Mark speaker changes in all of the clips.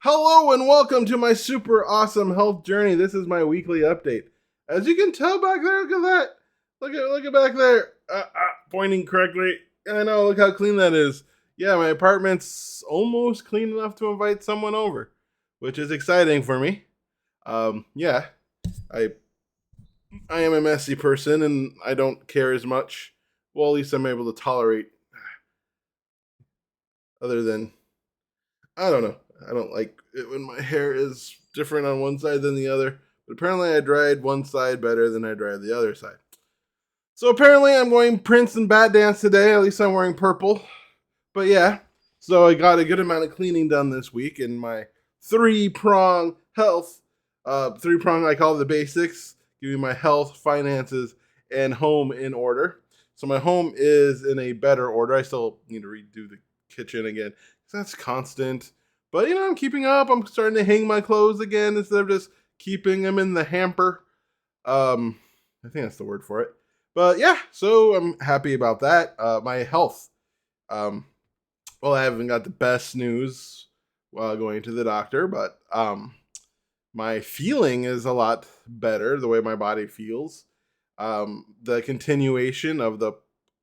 Speaker 1: Hello and welcome to my super awesome health journey. This is my weekly update. As you can tell back there, look at that. Look at back there. Pointing correctly. I know, look how clean that is. Yeah, my apartment's almost clean enough to invite someone over, which is exciting for me. Yeah, I I am a messy person and I don't care as much. Well, at least I'm able to tolerate other than I don't know. I don't like it when my hair is different on one side than the other. But apparently, I dried one side better than I dried the other side. So apparently, I'm going Prince and Bat Dance today. At least I'm wearing purple. But yeah, so I got a good amount of cleaning done this week in my three-prong health. Three-prong, I call it the basics, giving my health, finances, and home in order. So my home is in a better order. I still need to redo the kitchen again. That's constant. But, I'm keeping up. I'm starting to hang my clothes again instead of just keeping them in the hamper. I think that's the word for it. But yeah, so I'm happy about that. My health. Um, well, I haven't got the best news while going to the doctor, but my feeling is a lot better, the way my body feels. The continuation of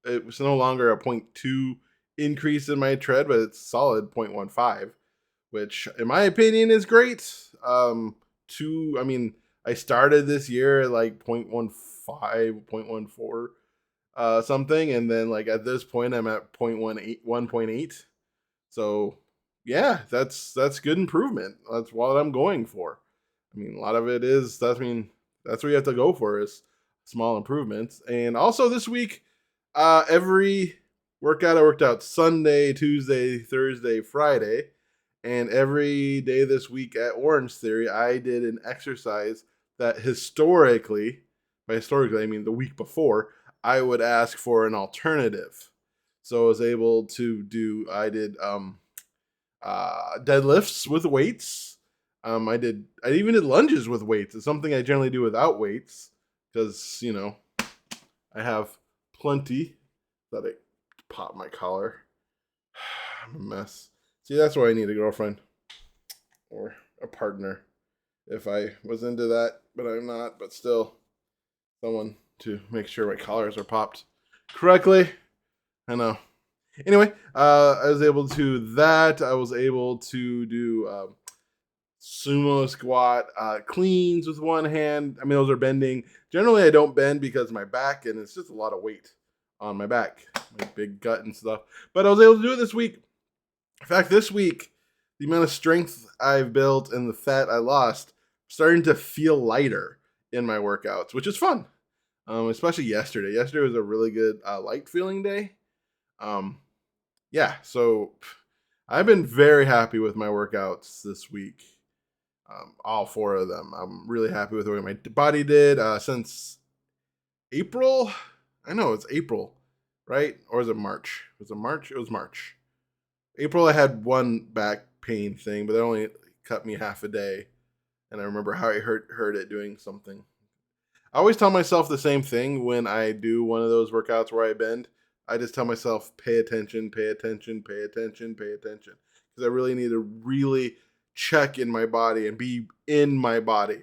Speaker 1: it was no longer a point 0.2 increase in my tread, but it's solid 0.15, which in my opinion is great. I mean, I started this year at like 0.15, 0.14, something, and then like at this point I'm at 0.18, 1.8. So yeah, that's good improvement. That's what I'm going for. I mean, a lot of it is that's what you have to go for is small improvements. And also this week, every workout I worked out Sunday, Tuesday, Thursday, Friday, and every day this week at Orange Theory, I did an exercise that by historically I mean the week before, I would ask for an alternative. So I was able to I did deadlifts with weights. I even did lunges with weights. It's something I generally do without weights because I have plenty. That I pop my collar. I'm a mess. See, that's why I need a girlfriend or a partner. If I was into that, but I'm not. But still, someone to make sure my collars are popped correctly. I know. Anyway, I was able to that. I was able to do sumo squat cleans with one hand. I mean, those are bending. Generally, I don't bend because of my back, and it's just a lot of weight on my back, my big gut and stuff. But I was able to do it this week. In fact, this week, the amount of strength I've built and the fat I lost, starting to feel lighter in my workouts, which is fun. Especially yesterday. Yesterday was a really good light feeling day. Yeah, so I've been very happy with my workouts this week. All four of them. I'm really happy with the way my body did since April. I know it's April, right? Or is it March? Was it March? It was March. April, I had one back pain thing, but it only cut me half a day. And I remember how I hurt it doing something. I always tell myself the same thing when I do one of those workouts where I bend. I just tell myself, pay attention, pay attention, pay attention, pay attention. Because I really need to really check in my body and be in my body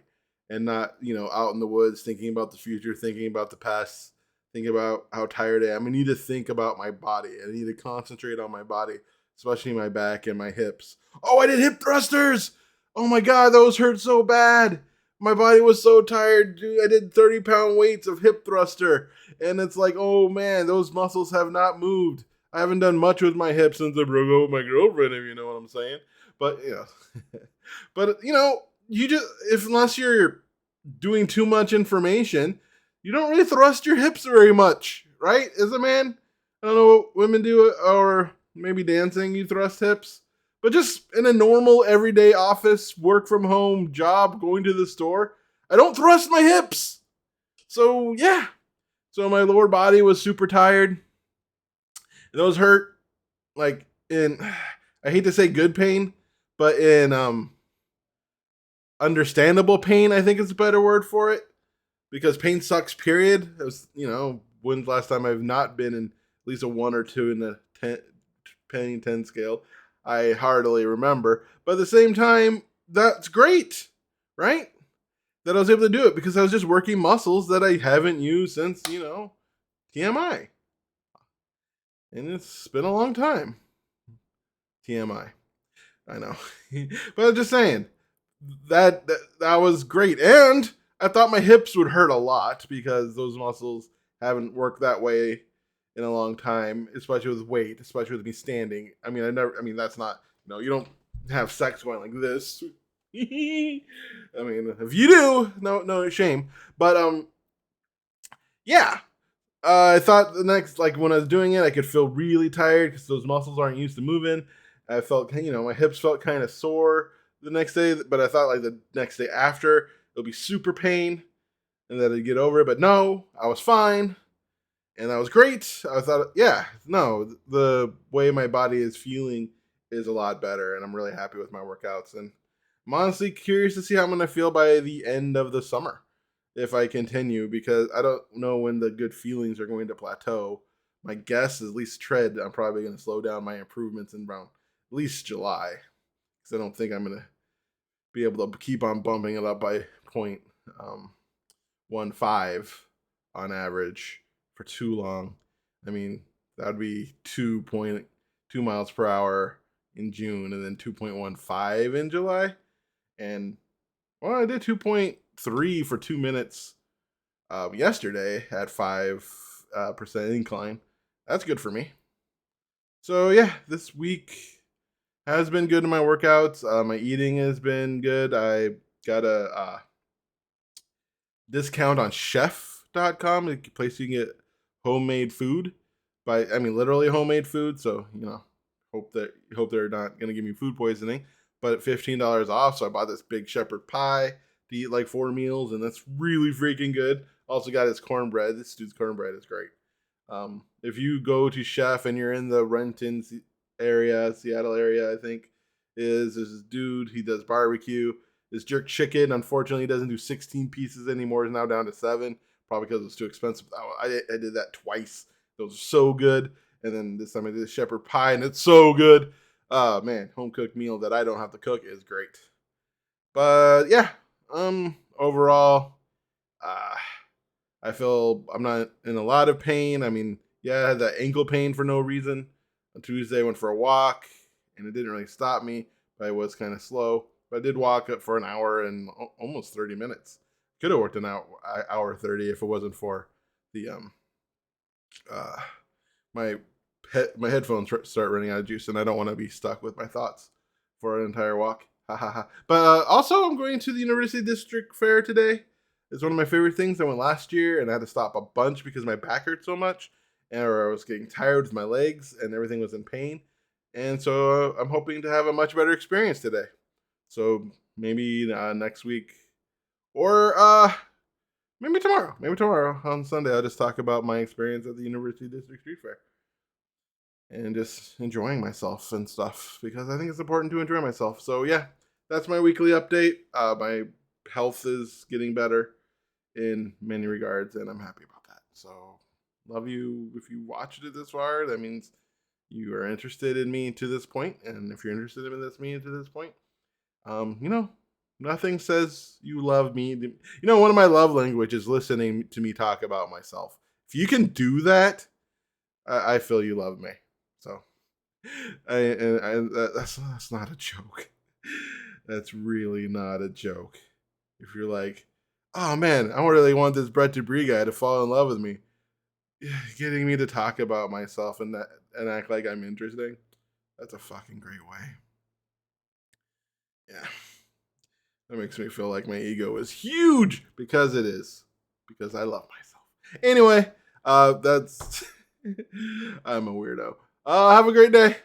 Speaker 1: and not, out in the woods thinking about the future, thinking about the past, thinking about how tired I am. I need to think about my body. I need to concentrate on my body, especially my back and my hips. Oh, I did hip thrusters. Oh my God, those hurt so bad. My body was so tired, dude. I did 30-pound weights of hip thruster. And it's like, oh man, those muscles have not moved. I haven't done much with my hips since I broke up with my girlfriend, if you know what I'm saying. But, but, you just, unless you're doing too much information, you don't really thrust your hips very much, right? As a man, I don't know what women do, or maybe dancing, you thrust hips. But just in a normal, everyday office, work from home job, going to the store, I don't thrust my hips. So, yeah. So my lower body was super tired. And those hurt, like, I hate to say good pain, but in understandable pain, I think is a better word for it. Because pain sucks, period. It was, when's the last time I've not been in at least a 1 or 2 in the pain 10 scale? I hardly remember. But at the same time, that's great, right? That I was able to do it because I was just working muscles that I haven't used since, TMI. And it's been a long time. TMI. I know. But I'm just saying, that was great. And I thought my hips would hurt a lot because those muscles haven't worked that way in a long time, especially with weight, especially with me standing. That's not, you don't have sex going like this. I mean, if you do, no shame. But yeah. I thought the next, like when I was doing it, I could feel really tired because those muscles aren't used to moving. I felt, my hips felt kind of sore the next day, but I thought like the next day after it'll be super pain and that I'd get over it. But no, I was fine and that was great. I thought, yeah, no, the way my body is feeling is a lot better, and I'm really happy with my workouts. And I'm honestly curious to see how I'm going to feel by the end of the summer if I continue, because I don't know when the good feelings are going to plateau. My guess is at least tread. I'm probably going to slow down my improvements in around at least July, because I don't think I'm going to be able to keep on bumping it up by 0.15 on average for too long. I mean, that would be 2.2 miles per hour in June and then 2.15 in July. And well, I did 2.3 for 2 minutes yesterday at 5% incline. That's good for me. So yeah, this week has been good in my workouts. My eating has been good. I got a discount on chef.com, a place you can get homemade food. Literally homemade food. So, hope they're not going to give me food poisoning. But $15 off, so I bought this big shepherd pie to eat like 4 meals, and that's really freaking good. Also got his cornbread. This dude's cornbread is great. If you go to Chef and you're in the Renton area, Seattle area, I think is this dude. He does barbecue. His jerk chicken, unfortunately, doesn't do 16 pieces anymore. It's now down to 7, probably because it's too expensive. I did that twice. Those are so good. And then this time I did a shepherd pie, and it's so good. Man, home cooked meal that I don't have to cook is great. But yeah, overall, I feel I'm not in a lot of pain. I mean, yeah, I had that ankle pain for no reason. On Tuesday, I went for a walk, and it didn't really stop me, but I was kind of slow. But I did walk up for an hour and almost 30 minutes. Could have worked an hour 30 if it wasn't for the my my headphones start running out of juice, and I don't want to be stuck with my thoughts for an entire walk. Ha ha ha. But also, I'm going to the University District Fair today. It's one of my favorite things. I went last year, and I had to stop a bunch because my back hurt so much, and I was getting tired with my legs, and everything was in pain. And so I'm hoping to have a much better experience today. So maybe next week, or maybe tomorrow. Maybe tomorrow on Sunday, I'll just talk about my experience at the University District Street Fair and just enjoying myself and stuff, because I think it's important to enjoy myself. So yeah, that's my weekly update. My health is getting better in many regards, and I'm happy about that. So love you. If you watched it this far, that means you are interested in me to this point. And if you're interested in me to this point, nothing says you love me. One of my love languages is listening to me talk about myself. If you can do that, I feel you love me. So, that's not a joke. That's really not a joke. If you're like, oh man, I really want this Brett Debris guy to fall in love with me, getting me to talk about myself and act like I'm interesting, that's a fucking great way. Yeah. That makes me feel like my ego is huge, because it is. Because I love myself. Anyway, that's I'm a weirdo. Have a great day.